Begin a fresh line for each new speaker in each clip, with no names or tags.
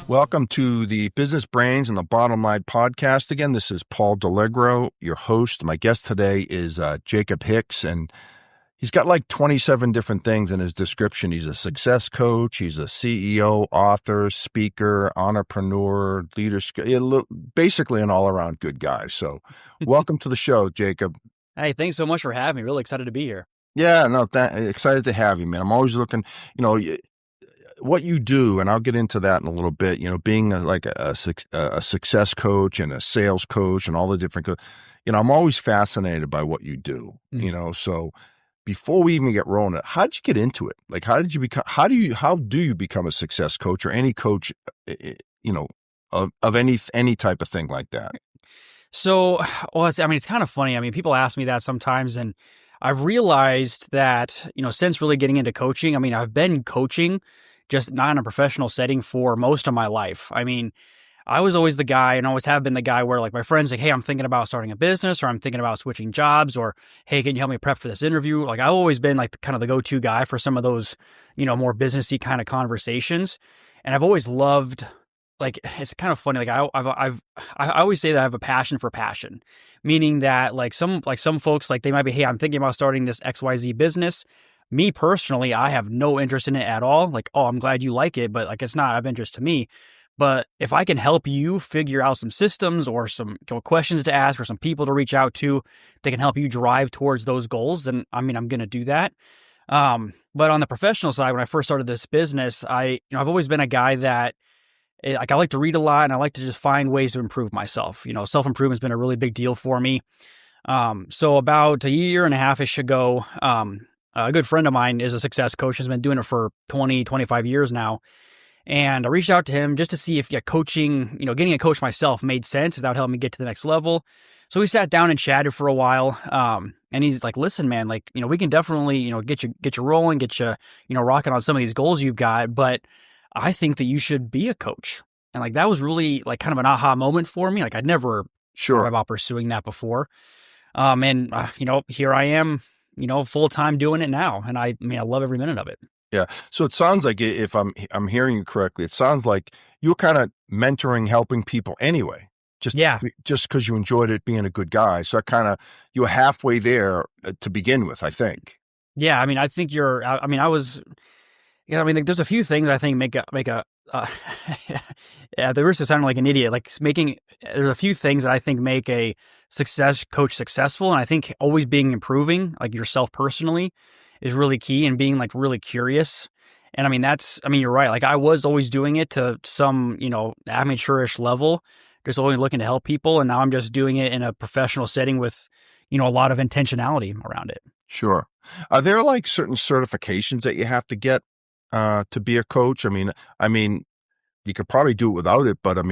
Welcome to the Business Brains and the Bottom Line podcast. Again, this is Paul DeLegro, your host. My guest today is Jacob Hicks, and he's got like 27 different things in his description. He's a success coach. He's a CEO, author, speaker, entrepreneur, leader, basically an all-around good guy. So welcome to the show, Jacob.
Hey, thanks so much for having me. Really excited to be here.
Yeah, no, excited to have you, man. I'm always looking, what you do, and I'll get into that in a little bit, being a success coach and a sales coach and all the different, I'm always fascinated by what you do, so before we even get rolling, how did you get into it? Like, how do you become a success coach or any coach, of any type of thing like that?
So, it's kind of funny. People ask me that sometimes, and I've realized that, since really getting into coaching, I've been coaching just not in a professional setting for most of my life. I was always the guy and always have been the guy where like my friends like, hey, I'm thinking about starting a business, or I'm thinking about switching jobs, or hey, can you help me prep for this interview? Like I've always been like kind of the go-to guy for some of those, more businessy kind of conversations. And I've always loved, like, it's kind of funny. Like I always say that I have a passion for passion, meaning that some folks, like they might be, hey, I'm thinking about starting this XYZ business. Me personally, I have no interest in it at all. Like, oh, I'm glad you like it, but like it's not of interest to me. But if I can help you figure out some systems or some questions to ask or some people to reach out to, they can help you drive towards those goals, then I'm going to do that. But on the professional side, when I first started this business, I've always been a guy that I like to read a lot and I like to just find ways to improve myself. Self-improvement has been a really big deal for me. So about a year and a half-ish ago, a good friend of mine is a success coach, has been doing it for 20, 25 years now. And I reached out to him just to see if coaching, getting a coach myself made sense, if that would help me get to the next level. So we sat down and chatted for a while. And he's like, listen, man, like, we can definitely, get you rolling, get you, rocking on some of these goals you've got. But I think that you should be a coach. And like, that was really like kind of an aha moment for me. Like I'd never thought about pursuing that before. Here I am, full-time doing it now. And I love every minute of it.
Yeah. So it sounds like, if I'm hearing you correctly, it sounds like you're kind of mentoring, helping people anyway, just because you enjoyed it being a good guy. So you were halfway there to begin with, I think. Yeah.
I think there's a few things I think make a at the risk of sounding like an idiot, there's a few things that I think make a success coach successful. And I think always improving, like yourself personally, is really key, and being like really curious. And you're right. Like I was always doing it to some, amateurish level, just always looking to help people. And now I'm just doing it in a professional setting with, a lot of intentionality around it.
Sure. Are there like certain certifications that you have to get to be a coach? You could probably do it without it, but are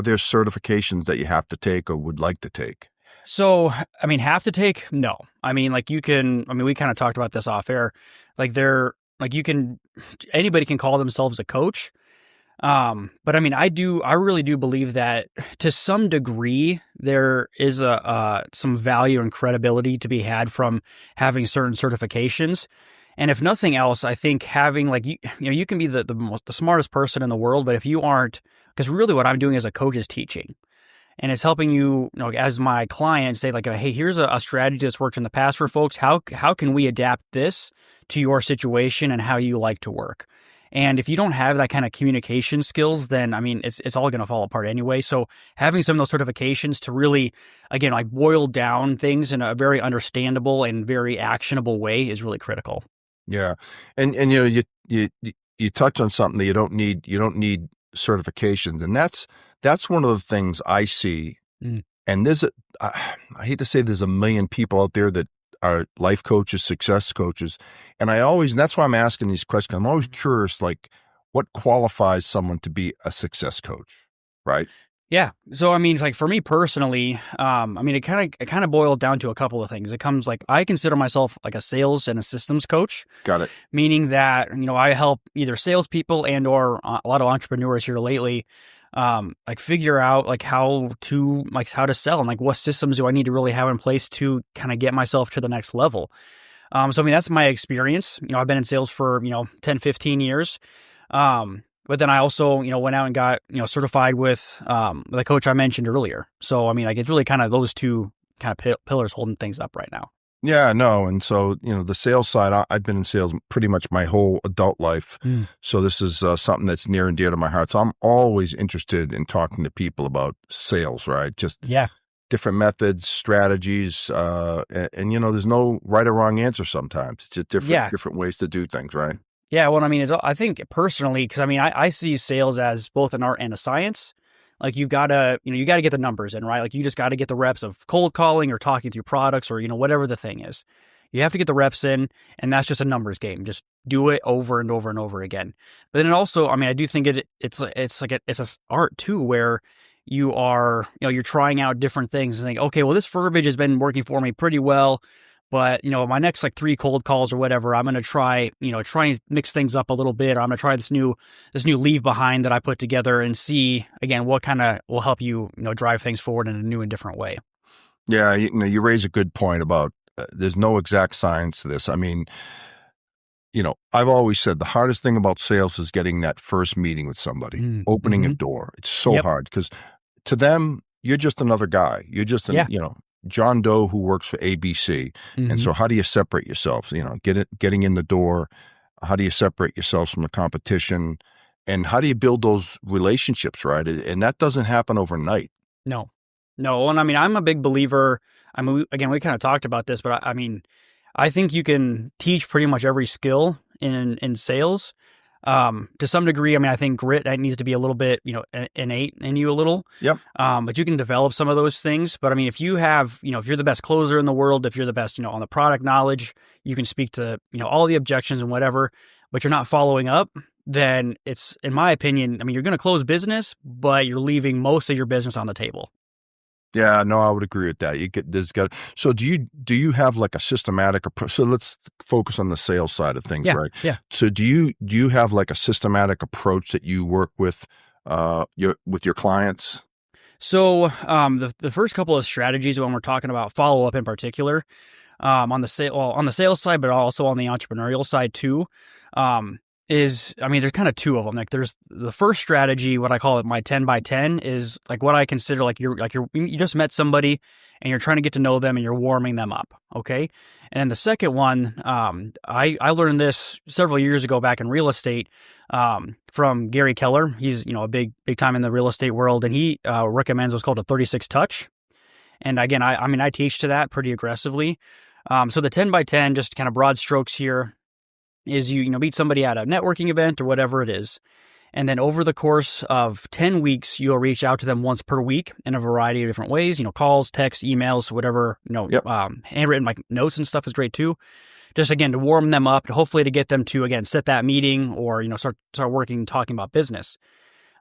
there certifications that you have to take or would like to take?
So, have to take? No. We kind of talked about this off air. Anybody can call themselves a coach. But I really do believe that to some degree, there is some value and credibility to be had from having certain certifications. And if nothing else, I think having you can be the smartest person in the world, but if you aren't, because really what I'm doing as a coach is teaching. And it's helping you, as my client, say like, hey, here's a strategy that's worked in the past for folks. How can we adapt this to your situation and how you like to work? And if you don't have that kind of communication skills, then it's all going to fall apart anyway. So having some of those certifications to really, again, like boil down things in a very understandable and very actionable way is really critical.
Yeah, and you touch on something that you don't need certifications, and that's one of the things I see. And I hate to say there's a million people out there that are life coaches, success coaches. And that's why I'm asking these questions. I'm always curious, like what qualifies someone to be a success coach, right?
Yeah. So, I mean, like for me personally, I mean, it kind of boiled down to a couple of things. It comes like I consider myself like a sales and a systems coach,
Got it.
meaning that, I help either salespeople and or a lot of entrepreneurs here lately, like figure out like how to sell and like what systems do I need to really have in place to kind of get myself to the next level. So I mean, that's my experience. I've been in sales for, 10, 15 years. But then I also, went out and got, certified with the coach I mentioned earlier. So, I mean, like it's really kind of those two kind of pillars holding things up right now.
Yeah, no. And so, the sales side, I've been in sales pretty much my whole adult life.
Mm.
So this is something that's near and dear to my heart. So I'm always interested in talking to people about sales, right? Just
Yeah.
different methods, strategies, and there's no right or wrong answer sometimes. It's just
Yeah.
different ways to do things, right?
Yeah, well, I mean, I think personally, because I mean, I see sales as both an art and a science. Like you gotta get the numbers in, right? Like you just got to get the reps of cold calling or talking through products or whatever the thing is. You have to get the reps in, and that's just a numbers game. Just do it over and over and over again. But then also, I mean, I do think it's a art too, where you're trying out different things and think, okay, well, this verbiage has been working for me pretty well. But, my next like 3 cold calls or whatever, I'm going to try and mix things up a little bit. Or I'm going to try this new leave behind that I put together and see again, what kind of will help you, drive things forward in a new and different way.
Yeah, you raise a good point about there's no exact science to this. I mean, I've always said the hardest thing about sales is getting that first meeting with somebody,
Mm.
opening a
Mm-hmm.
door. It's so
Yep.
hard because to them, you're just another guy. You're just
Yeah.
John Doe who works for ABC. And
Mm-hmm.
so how do you separate yourself? Getting in the door. How do you separate yourselves from the competition? And how do you build those relationships, right? And that doesn't happen overnight.
No, no. And I mean, I'm a big believer. I mean, again, we kind of talked about this, but I mean, I think you can teach pretty much every skill in sales. To some degree, I mean, I think grit that needs to be a little bit, innate in you a little.
Yep.
But you can develop some of those things. But I mean, if you're the best closer in the world, if you're the best, on the product knowledge, you can speak to, all the objections and whatever, but you're not following up, then it's, in my opinion, I mean, you're going to close business, but you're leaving most of your business on the table.
Yeah, no, I would agree with that. So do you have like a systematic approach? So let's focus on the sales side of things,
Yeah.
right?
Yeah.
So do you have like a systematic approach that you work with your clients?
So, the first couple of strategies when we're talking about follow up in particular, on the sales side, but also on the entrepreneurial side too, I mean, there's kind of two of them. Like there's the first strategy, what I call it, my 10 by 10 is like what I consider you just met somebody and you're trying to get to know them and you're warming them up. Okay. And then the second one, I learned this several years ago back in real estate, from Gary Keller. He's, a big time in the real estate world, and he, recommends what's called a 36 touch. And again, I mean, I teach to that pretty aggressively. So the 10 by 10, just kind of broad strokes here, is you meet somebody at a networking event or whatever it is. And then over the course of 10 weeks, you'll reach out to them once per week in a variety of different ways, calls, texts, emails, whatever,
Yep.
Handwritten like notes and stuff is great too. Just again, to warm them up, hopefully to get them to, again, set that meeting or, start working, talking about business.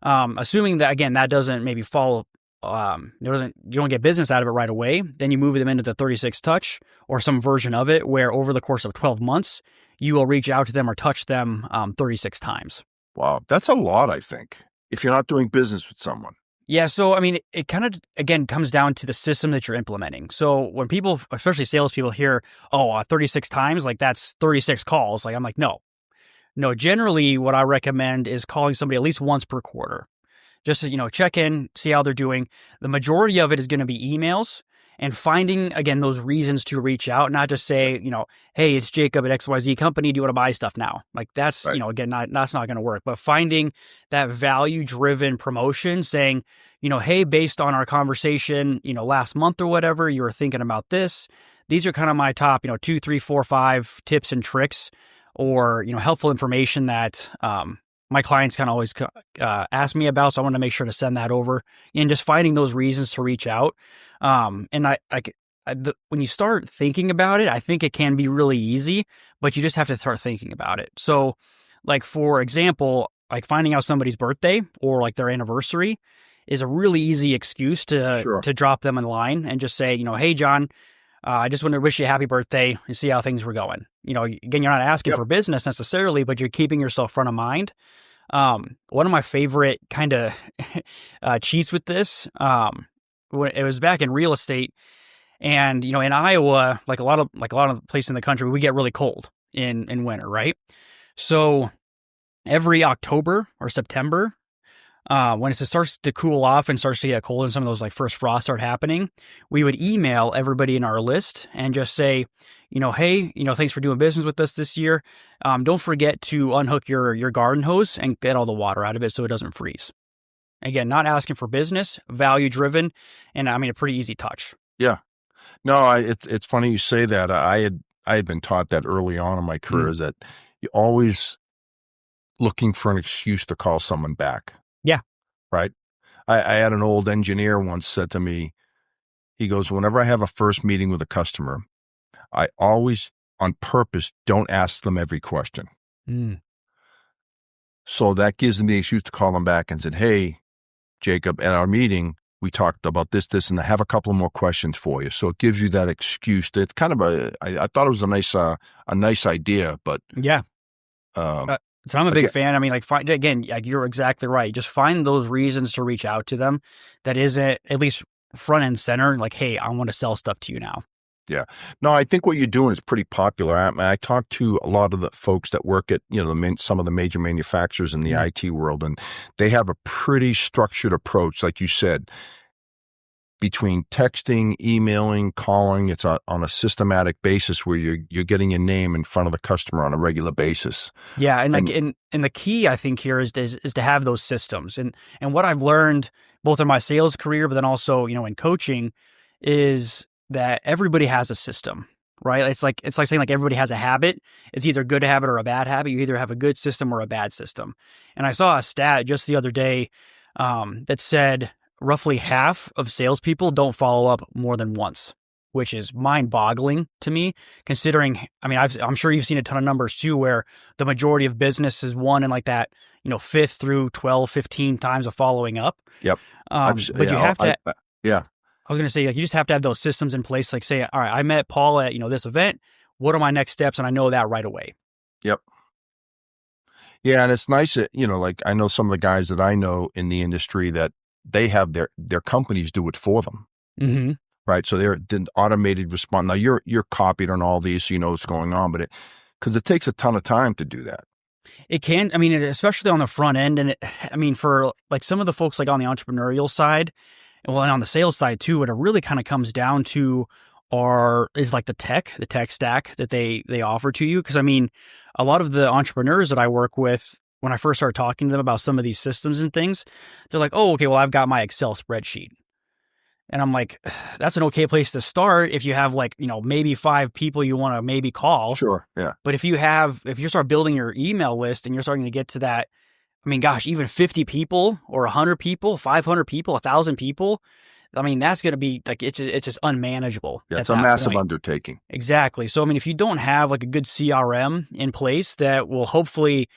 Assuming that, again, that doesn't maybe fall, you don't get business out of it right away, then you move them into the 36 touch or some version of it where over the course of 12 months, you will reach out to them or touch them 36 times.
Wow, that's a lot, I think, if you're not doing business with someone.
Yeah, so I mean, it kind of, again, comes down to the system that you're implementing. So when people, especially salespeople, hear, 36 times, like that's 36 calls. Like I'm like, no. Generally, what I recommend is calling somebody at least once per quarter. Just to, check in, see how they're doing. The majority of it is going to be emails and finding, again, those reasons to reach out, not just say, hey, it's Jacob at XYZ company. Do you want to buy stuff now? Like that's,
Right.
Again, that's not going to work. But finding that value-driven promotion saying, hey, based on our conversation, last month or whatever, you were thinking about this. These are kind of my top, 2, 3, 4, 5 tips and tricks or, helpful information that, my clients kind of always ask me about, so I want to make sure to send that over. And just finding those reasons to reach out. And when you start thinking about it, I think it can be really easy, but you just have to start thinking about it. So, like for example, like finding out somebody's birthday or like their anniversary is a really easy excuse
Sure.
to drop them in line and just say, hey, John, I just wanted to wish you a happy birthday and see how things were going. Again, you're not asking
Yep.
for business necessarily, but you're keeping yourself front of mind. One of my favorite kind of cheats with this, when it was back in real estate, and in Iowa, like a lot of places in the country, we get really cold in winter, right? So every October or September, when it starts to cool off and starts to get cold and some of those like first frosts start happening, we would email everybody in our list and just say, hey, thanks for doing business with us this year. Don't forget to unhook your garden hose and get all the water out of it so it doesn't freeze. Again, not asking for business, value driven, and a pretty easy touch.
Yeah. No, it's funny you say that. I had been taught that early on in my career is that you're always looking for an excuse to call someone back.
Yeah.
Right. I had an old engineer once said to me, he goes, whenever I have a first meeting with a customer, I always on purpose don't ask them every question. So that gives them the excuse to call them back and said, hey, Jacob, at our meeting, we talked about this, and I have a couple of more questions for you. So it gives you that excuse. That kind of I thought it was a nice idea, but
yeah. So I'm a big fan. You're exactly right. Just find those reasons to reach out to them that isn't at least front and center. Like, hey, I want to sell stuff to you now.
Yeah. No, I think what you're doing is pretty popular. I talk to a lot of the folks that work at, some of the major manufacturers in the IT world, and they have a pretty structured approach, like you said, between texting, emailing, calling. It's on a systematic basis where you're getting your name in front of the customer on a regular basis.
Yeah, and the key I think here is to have those systems. And what I've learned both in my sales career, but then also in coaching, is that everybody has a system, right? It's like saying like everybody has a habit. It's either a good habit or a bad habit. You either have a good system or a bad system. And I saw a stat just the other day that said roughly half of salespeople don't follow up more than once, which is mind-boggling to me, considering, I'm sure you've seen a ton of numbers too, where the majority of business is won in like that, 5th through 12, 15 times of following up.
Yep.
But you have to, I was going to say, like, you just have to have those systems in place. Like say, all right, I met Paul at, this event. What are my next steps? And I know that right away.
Yep. Yeah. And it's nice that, like I know some of the guys that I know in the industry that they have their companies do it for them.
Mm-hmm.
Right. So they're the automated response. Now you're copied on all these, so you know what's going on, but because it takes a ton of time to do that.
It can, especially on the front end. And for like some of the folks like on the entrepreneurial side, and on the sales side too, what it really kind of comes down to is like the tech stack that they offer to you. Because a lot of the entrepreneurs that I work with, when I first started talking to them about some of these systems and things, they're like, oh, okay, well, I've got my Excel spreadsheet. And I'm like, that's an okay place to start if you have like, maybe 5 people you want to maybe call.
Sure. Yeah.
But if you start building your email list and you're starting to get to that, even 50 people or 100 people, 500 people, 1,000 people, that's going to be like, it's just unmanageable.
Yeah, it's a massive undertaking.
Exactly. So, if you don't have like a good CRM in place that will hopefully,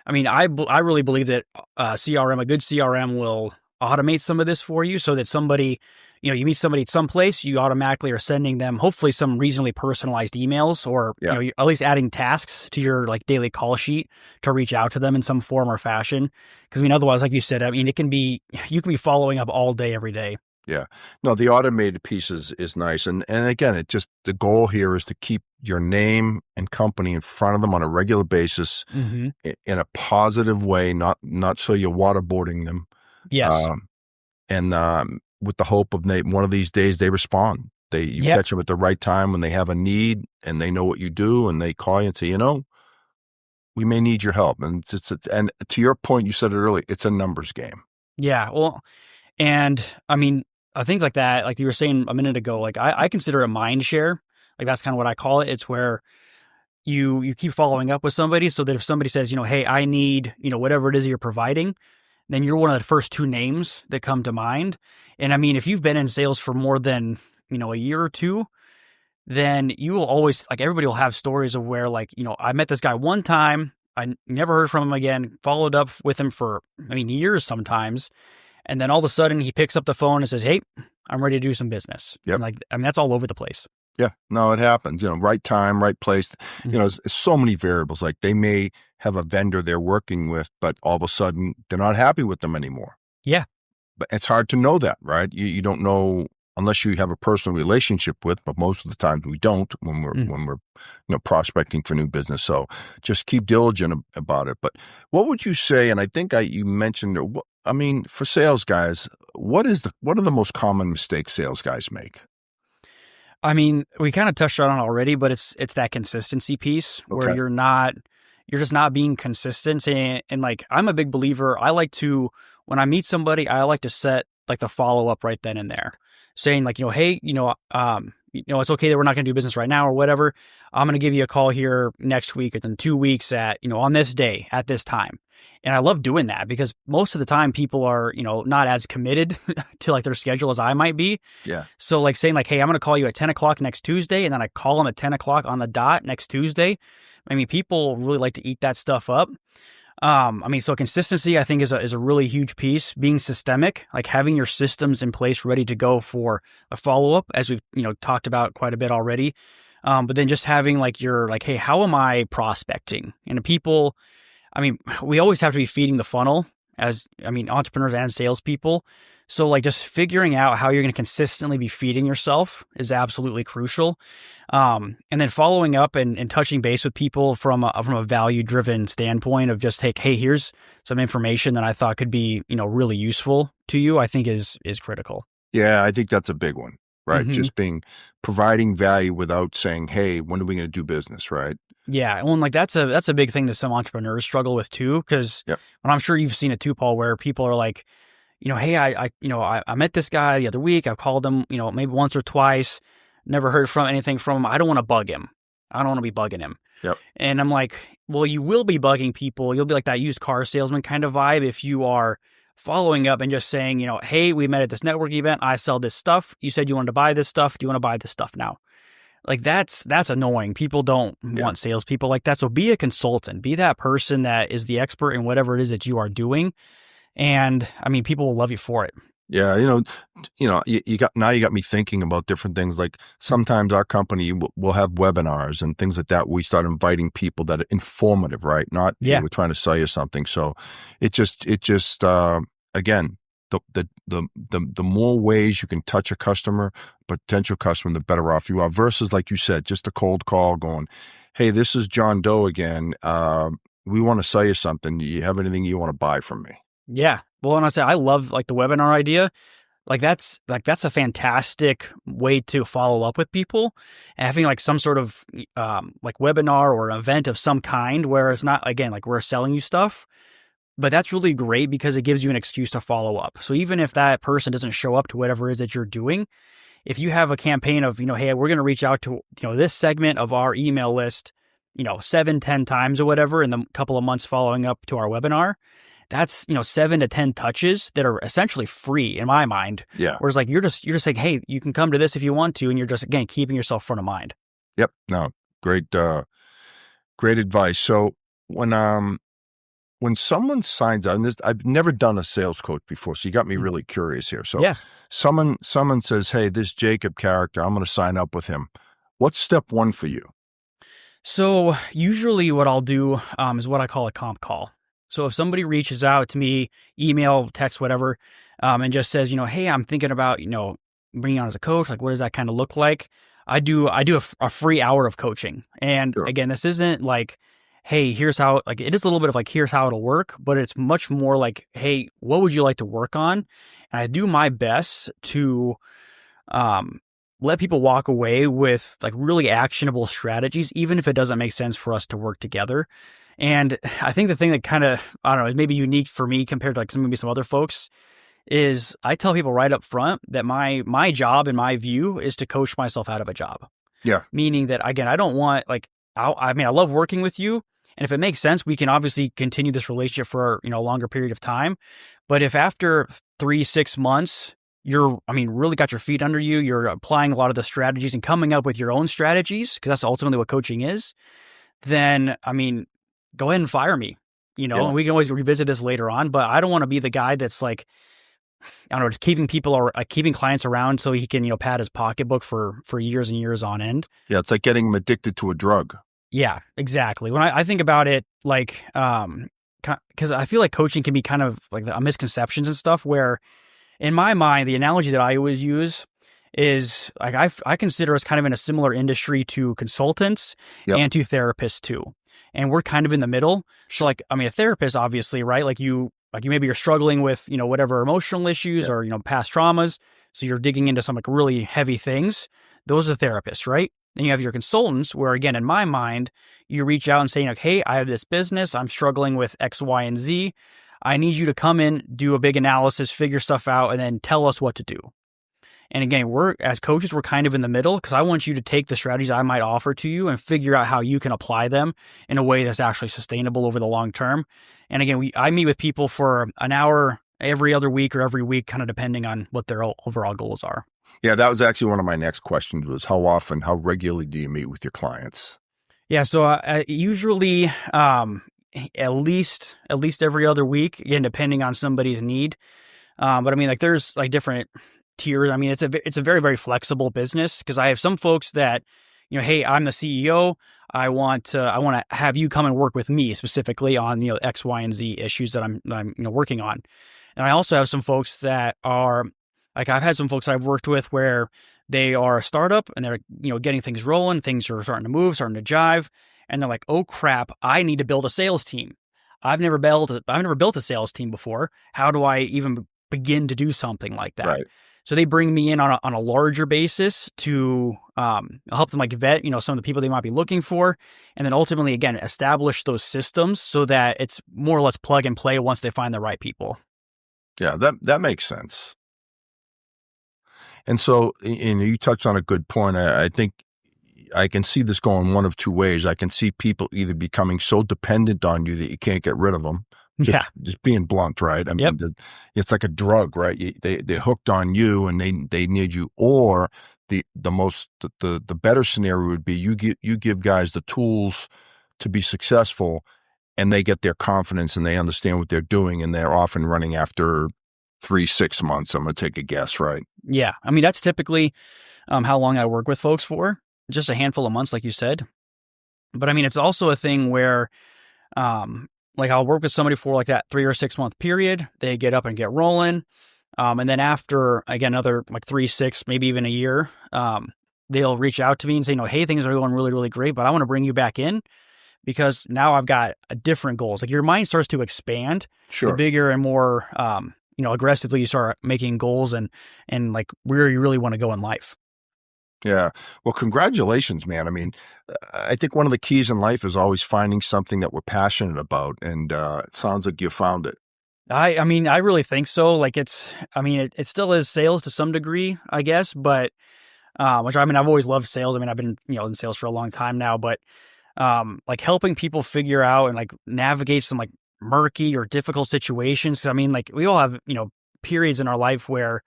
I really believe that a good CRM will automate some of this for you so that somebody, you meet somebody at some place, you automatically are sending them hopefully some reasonably personalized emails or, at least adding tasks to your like daily call sheet to reach out to them in some form or fashion. Because otherwise, like you said, you can be following up all day, every day.
Yeah. No, the automated piece is nice. And again, the goal here is to keep your name and company in front of them on a regular basis in a positive way, not so you're waterboarding them.
Yes.
With the hope of one of these days they respond. You catch them at the right time when they have a need and they know what you do and they call you and say, we may need your help. And and to your point, you said it earlier, it's a numbers game.
Yeah. Well, and I think like that, like you were saying a minute ago, like I consider it mind share. Like that's kind of what I call it. It's where you keep following up with somebody so that if somebody says, hey, I need, whatever it is you're providing, then you're one of the first 2 names that come to mind. And if you've been in sales for more than, a year or 2, then you will always, like everybody will have stories of where like, I met this guy one time, I never heard from him again, followed up with him for, years sometimes. And then all of a sudden he picks up the phone and says, "Hey, I'm ready to do some business."
Yep.
And like, I mean, that's all over the place.
Yeah, no, it happens. Right time, right place. It's so many variables. Like they may have a vendor they're working with, but all of a sudden they're not happy with them anymore.
Yeah.
But it's hard to know that, right? You don't know unless you have a personal relationship with, but most of the times we don't when we're prospecting for new business. So just keep diligent about it. But what would you say? And I think you mentioned, I mean, for sales guys, what are the most common mistakes sales guys make?
I mean, we kind of touched on it already, but it's that consistency piece where
Okay.
you're just not being consistent. And like, I'm a big believer. When I meet somebody, I like to set like the follow up right then and there, saying like, hey, it's okay that we're not going to do business right now or whatever. I'm going to give you a call here next week or then 2 weeks at, on this day at this time. And I love doing that because most of the time people are, not as committed to like their schedule as I might be.
Yeah.
So like saying like, hey, I'm going to call you at 10 o'clock next Tuesday. And then I call them at 10 o'clock on the dot next Tuesday. I mean, people really like to eat that stuff up. So consistency, I think, is a really huge piece. Being systemic, like having your systems in place ready to go for a follow-up, as we've, talked about quite a bit already. But then just having like hey, how am I prospecting? And people, we always have to be feeding the funnel entrepreneurs and salespeople. So like just figuring out how you're going to consistently be feeding yourself is absolutely crucial. And then following up and touching base with people from a value driven standpoint of just, hey, here's some information that I thought could be, really useful to you, I think is critical.
Yeah, I think that's a big one, right?
Mm-hmm.
Just providing value without saying, hey, when are we going to do business, right?
Yeah. Well, and like that's a big thing that some entrepreneurs struggle with too. Cause
Yep.
And I'm sure you've seen it too, Paul, where people are like, hey, I met this guy the other week. I've called him, maybe once or twice, never heard anything from him. I don't want to bug him. I don't want to be bugging him.
Yep.
And I'm like, well, you will be bugging people. You'll be like that used car salesman kind of vibe if you are following up and just saying, hey, we met at this network event. I sell this stuff. You said you wanted to buy this stuff. Do you want to buy this stuff now? Like that's annoying. People don't want salespeople like that. So be a consultant. Be that person that is the expert in whatever it is that you are doing. And people will love you for it.
Yeah, you got me thinking about different things. Like sometimes our company will have webinars and things like that. We start inviting people that are informative, right? Not we're trying to sell you something. So it just again, the more ways you can touch a customer, potential customer, the better off you are. Versus like you said, just a cold call going, hey, this is John Doe again. We want to sell you something. Do you have anything you want to buy from me?
Yeah. Well, and I say I love like the webinar idea. Like that's a fantastic way to follow up with people, and having like some sort of like webinar or event of some kind where it's not, again, like we're selling you stuff, but that's really great because it gives you an excuse to follow up. So even if that person doesn't show up to whatever it is that you're doing, if you have a campaign of, hey, we're going to reach out to, this segment of our email list, 7-10 times or whatever in the couple of months following up to our webinar, that's 7 to 10 touches that are essentially free in my mind.
Yeah.
Whereas like you're just saying, hey, you can come to this if you want to, and you're just, again, keeping yourself front of mind.
Yep. No, great advice. So when someone signs up, and I've never done a sales coach before, so you got me really curious here. So someone says, hey, this Jacob character, I'm going to sign up with him. What's step one for you?
So usually what I'll do is what I call a comp call. So if somebody reaches out to me, email, text, whatever, and just says, hey, I'm thinking about, bringing on as a coach, like what does that kind of look like? I do a free hour of coaching. And again, this isn't like, hey, here's how, like it is a little bit of like, here's how it'll work, but it's much more like, hey, what would you like to work on? And I do my best to let people walk away with like really actionable strategies, even if it doesn't make sense for us to work together. And I think the thing that kind of, I don't know, is maybe unique for me compared to like maybe some other folks is I tell people right up front that my job, in my view, is to coach myself out of a job.
Yeah.
Meaning that, again, I don't want like, I love working with you. And if it makes sense, we can obviously continue this relationship for, a longer period of time. But if after 3-6 months, you're, really got your feet under you, you're applying a lot of the strategies and coming up with your own strategies, because that's ultimately what coaching is, then, go ahead and fire me, and we can always revisit this later on, but I don't want to be the guy that's like, I don't know, just keeping people or keeping clients around so he can, pad his pocketbook for years and years on end.
Yeah, it's like getting them addicted to a drug.
Yeah, exactly. When I think about it, like, because I feel like coaching can be kind of like a misconceptions and stuff where in my mind, the analogy that I always use is like I consider us kind of in a similar industry to consultants
Yep.
and to therapists too. And we're kind of in the middle. So like, I mean, a therapist, obviously, right? Like you maybe you're struggling with, whatever emotional issues or, past traumas. So you're digging into some like really heavy things. Those are therapists, right? Then you have your consultants where, again, in my mind, you reach out and say, like, hey, I have this business. I'm struggling with X, Y, and Z. I need you to come in, do a big analysis, figure stuff out, and then tell us what to do. And again, as coaches, we're kind of in the middle because I want you to take the strategies I might offer to you and figure out how you can apply them in a way that's actually sustainable over the long term. And again, I meet with people for an hour every other week or every week, kind of depending on what their overall goals are.
Yeah, that was actually one of my next questions was how regularly do you meet with your clients?
Yeah, so usually at least every other week, again, depending on somebody's need. But I mean, like there's like different tiers. I mean, it's a very, very flexible business because I have some folks that, hey, I'm the CEO. I want to have you come and work with me specifically on, X, Y, and Z issues that I'm working on. And I also have some folks that are like, I've had some folks I've worked with where they are a startup and they're, getting things rolling. Things are starting to move, starting to jive. And they're like, oh crap, I need to build a sales team. I've never built a sales team before. How do I even begin to do something like that?
Right.
So they bring me in on a larger basis to help them like vet, some of the people they might be looking for. And then ultimately, again, establish those systems so that it's more or less plug and play once they find the right people.
Yeah, that makes sense. And so, you touched on a good point. I think I can see this going one of two ways. I can see people either becoming so dependent on you that you can't get rid of them. Just being blunt, right? I mean, it's like a drug, right? They're hooked on you and they need you. Or the better scenario would be you give guys the tools to be successful and they get their confidence and they understand what they're doing and they're off and running after 3-6 months. I'm going to take a guess, right?
Yeah. I mean, that's typically how long I work with folks for, just a handful of months, like you said. But I mean, it's also a thing where, like I'll work with somebody for like that 3 or 6 month period. They get up and get rolling. And then after, again, another like 3, 6, maybe even a year, they'll reach out to me and say, hey, things are going really, really great, but I want to bring you back in because now I've got a different goals. Like your mind starts to expand.
Sure.
The bigger and more, aggressively you start making goals and like where you really want to go in life.
Yeah. Well, congratulations, man. I mean, I think one of the keys in life is always finding something that we're passionate about. And it sounds like you found it.
I mean, I really think so. Like it still is sales to some degree, I guess, but, which I mean, I've always loved sales. I mean, I've been, in sales for a long time now, but, like helping people figure out and like navigate some like murky or difficult situations. I mean, like we all have, periods in our life where,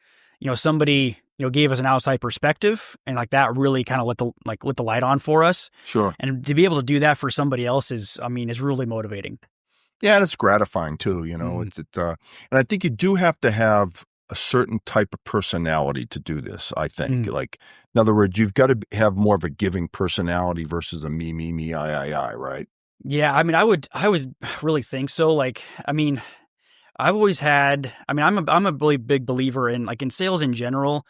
somebody, gave us an outside perspective and like that really kind of lit the light on for us.
Sure.
And to be able to do that for somebody else is really motivating.
Yeah. And it's gratifying too, and I think you do have to have a certain type of personality to do this. I think like, in other words, you've got to have more of a giving personality versus a me, I, right?
Yeah. I mean, I would really think so. Like, I mean, I've always had, I mean, I'm a really big believer in like in sales in general.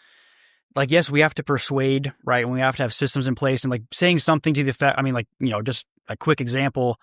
Like, yes, we have to persuade, right? And we have to have systems in place and like saying something to the effect, I mean, like, just a quick example,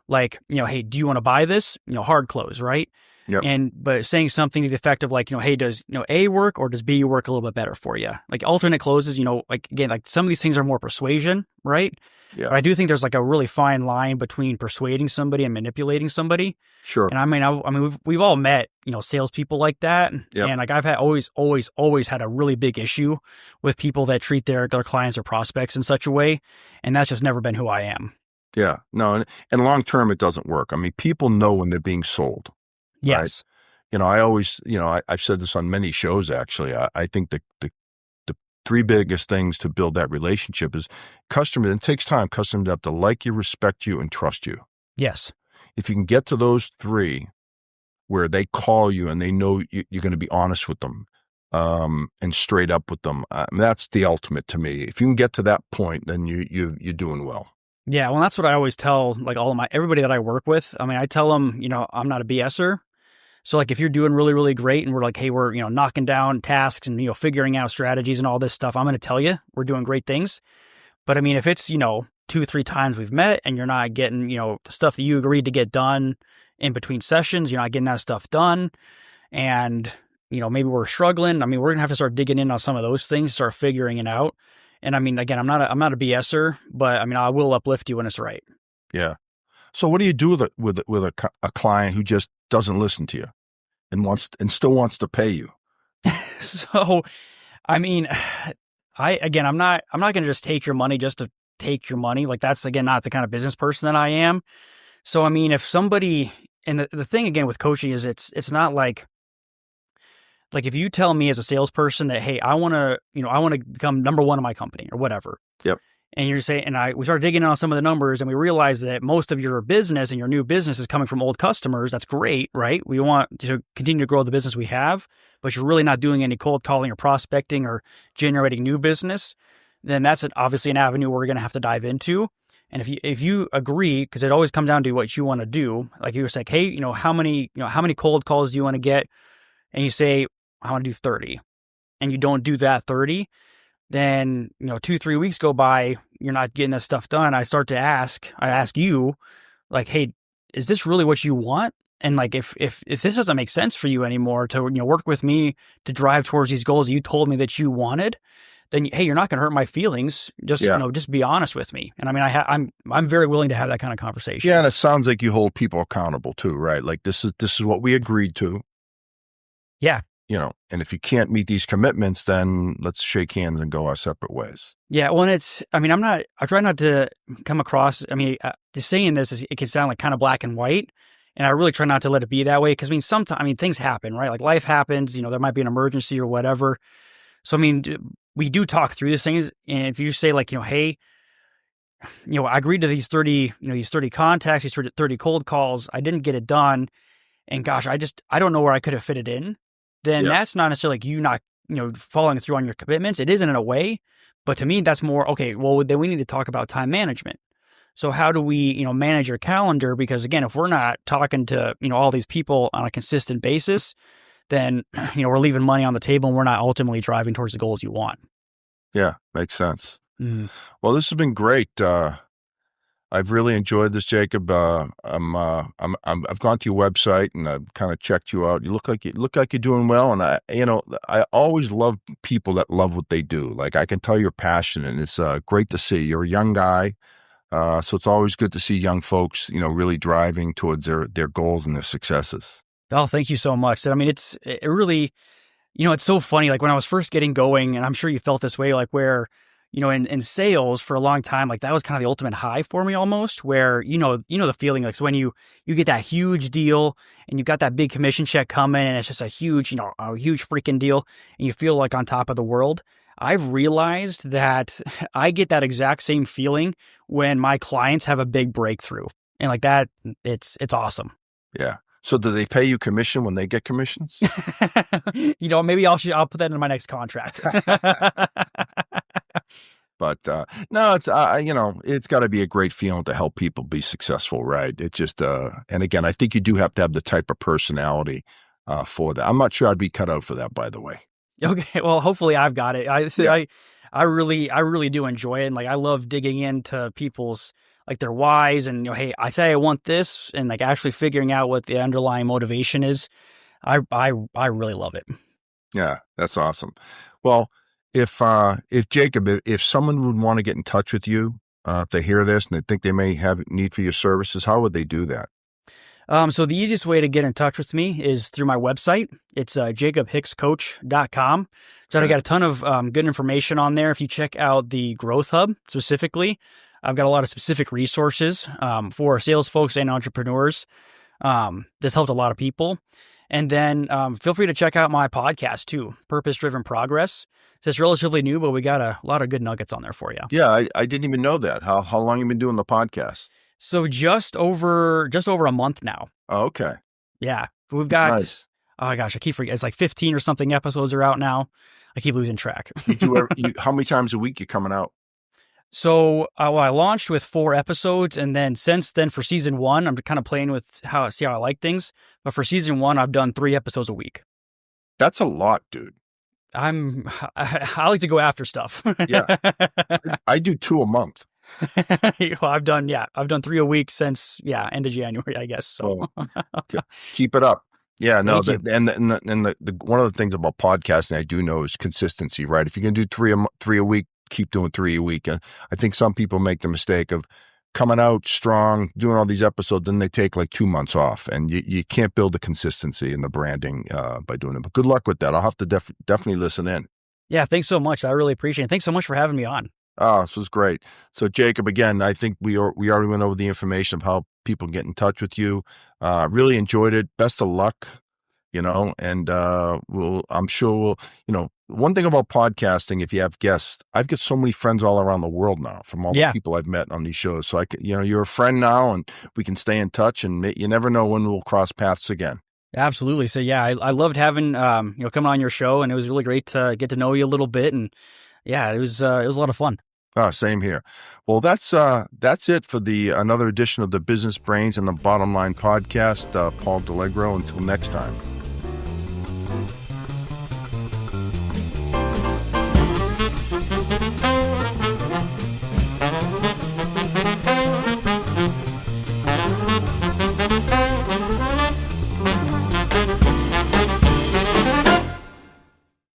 like, hey, do you want to buy this? Hard close, right?
Yep.
But saying something to the effect of like, hey, does, A work or does B work a little bit better for you? Like alternate closes, like again, like some of these things are more persuasion, right?
Yeah.
But I do think there's like a really fine line between persuading somebody and manipulating somebody.
Sure.
And I mean, we've all met, salespeople like that.
Yep.
And like I've had always had a really big issue with people that treat their clients or prospects in such a way. And that's just never been who I am.
Yeah. No. And long term, it doesn't work. I mean, people know when they're being sold.
Yes.
Right? I always, I've said this on many shows, actually. I think the 3 biggest things to build that relationship is customers. It takes time. Customers have to like you, respect you, and trust you.
Yes.
If you can get to those 3, where they call you and they know you're going to be honest with them, and straight up with them. That's the ultimate to me. If you can get to that point, then you're doing well.
Yeah, well, that's what I always tell like everybody that I work with. I mean, I tell them, I'm not a BSer. So like if you're doing really, really great and we're like, hey, we're, knocking down tasks and, figuring out strategies and all this stuff, I'm going to tell you we're doing great things. But I mean, if it's, 2-3 times we've met and you're not getting, the stuff that you agreed to get done in between sessions, you're not getting that stuff done. And, maybe we're struggling. I mean, we're going to have to start digging in on some of those things, start figuring it out. And I mean, again, I'm not a BSer, but I mean, I will uplift you when it's right.
Yeah. So what do you do with a client who just doesn't listen to you and still wants to pay you?
So, I mean, I'm not going to just take your money just to take your money. Like that's, again, not the kind of business person that I am. So, I mean, if somebody, and the thing again with coaching is it's not like if you tell me as a salesperson that, hey, I want to become number one in my company or whatever.
Yep.
And you're saying, we start digging on some of the numbers and we realize that most of your business and your new business is coming from old customers. That's great, right? We want to continue to grow the business we have, but you're really not doing any cold calling or prospecting or generating new business. Then that's obviously an avenue we're going to have to dive into. And if you agree, because it always comes down to what you want to do, like you say, hey, how many cold calls do you want to get? And you say, I want to do 30, and you don't do that 30, then, 2-3 weeks go by, you're not getting that stuff done. I ask you like, hey, is this really what you want? And like, if this doesn't make sense for you anymore to, work with me to drive towards these goals you told me that you wanted, then, hey, you're not going to hurt my feelings. Just, just be honest with me. And I mean, I'm very willing to have that kind of conversation.
Yeah. And it sounds like you hold people accountable too, right? Like this is what we agreed to.
Yeah.
And if you can't meet these commitments, then let's shake hands and go our separate ways.
Yeah. Well, I try not to come across, just saying this it can sound like kind of black and white. And I really try not to let it be that way. Cause sometimes, things happen, right? Like life happens, there might be an emergency or whatever. So, we do talk through these things. And if you say like, hey, I agreed to these 30 contacts, these 30 cold calls, I didn't get it done. And gosh, I don't know where I could have fit it in. Then that's not necessarily like you not, following through on your commitments. It isn't in a way, but to me, that's more, okay, well, then we need to talk about time management. So how do we, manage your calendar? Because again, if we're not talking to, all these people on a consistent basis, then, we're leaving money on the table and we're not ultimately driving towards the goals you want.
Yeah, makes sense.
Mm-hmm.
Well, this has been great. I've really enjoyed this, Jacob. I've gone to your website and I've kind of checked you out. You look like you're doing well. And I always love people that love what they do. Like I can tell you're passionate, and it's great to see. You're a young guy. So it's always good to see young folks, really driving towards their goals and their successes.
Oh, thank you so much. I mean, it really, it's so funny. Like when I was first getting going, and I'm sure you felt this way, like where, in sales for a long time, like that was kind of the ultimate high for me almost, where, the feeling like, so when you get that huge deal and you've got that big commission check coming and it's just a huge freaking deal and you feel like on top of the world. I've realized that I get that exact same feeling when my clients have a big breakthrough, and like that, it's awesome.
Yeah. So do they pay you commission when they get commissions?
Maybe I'll put that in my next contract.
But no, it's it's got to be a great feeling to help people be successful, right? It just and again, I think you do have to have the type of personality for that. I'm not sure I'd be cut out for that, by the way.
Okay, well, hopefully I've got it. I really do enjoy it, and like I love digging into people's like their whys, and hey, I say I want this, and like actually figuring out what the underlying motivation is. I really love it.
Yeah, that's awesome. Well, if Jacob, if someone would want to get in touch with you, if they hear this and they think they may have need for your services, how would they do that?
So the easiest way to get in touch with me is through my website. It's jacobhickscoach.com. So I got a ton of good information on there. If you check out the Growth Hub specifically, I've got a lot of specific resources for sales folks and entrepreneurs. This helped a lot of people. And then feel free to check out my podcast too, Purpose Driven Progress. So it's relatively new, but we got a lot of good nuggets on there for you.
Yeah, I didn't even know that. How long you been doing the podcast?
So just over a month now.
Oh, okay.
Yeah. We've got,
Nice.
oh my gosh, I keep forgetting. It's like 15 or something episodes are out now. I keep losing track.
How many times a week you coming out?
So, I launched with 4 episodes, and then since then for season 1, I'm kind of playing with see how I like things. But for season 1, I've done 3 episodes a week.
That's a lot, dude.
I like to go after stuff.
Yeah. I do 2 a month.
Well, I've done 3 a week since end of January, I guess. So
Keep it up. Yeah, no,
Thank you.
and the one of the things about podcasting I do know is consistency, right? If you can do 3 a week, keep doing 3 a week. I think some people make the mistake of coming out strong, doing all these episodes, then they take like 2 months off, and you can't build the consistency and the branding by doing it. But good luck with that. I'll have to definitely listen in.
Yeah, thanks so much. I really appreciate it. Thanks so much for having me on.
Oh, this was great. So Jacob, again, I think we already went over the information of how people get in touch with you. Really enjoyed it. Best of luck, and I'm sure one thing about podcasting, if you have guests, I've got so many friends all around the world now from all the people I've met on these shows. So you're a friend now, and we can stay in touch, and you never know when we'll cross paths again.
Absolutely. So I loved having, coming on your show, and it was really great to get to know you a little bit. And yeah, it was a lot of fun.
Same here. Well, that's it for another edition of the Business Brains and the Bottom Line podcast. Paul Delegro. Until next time.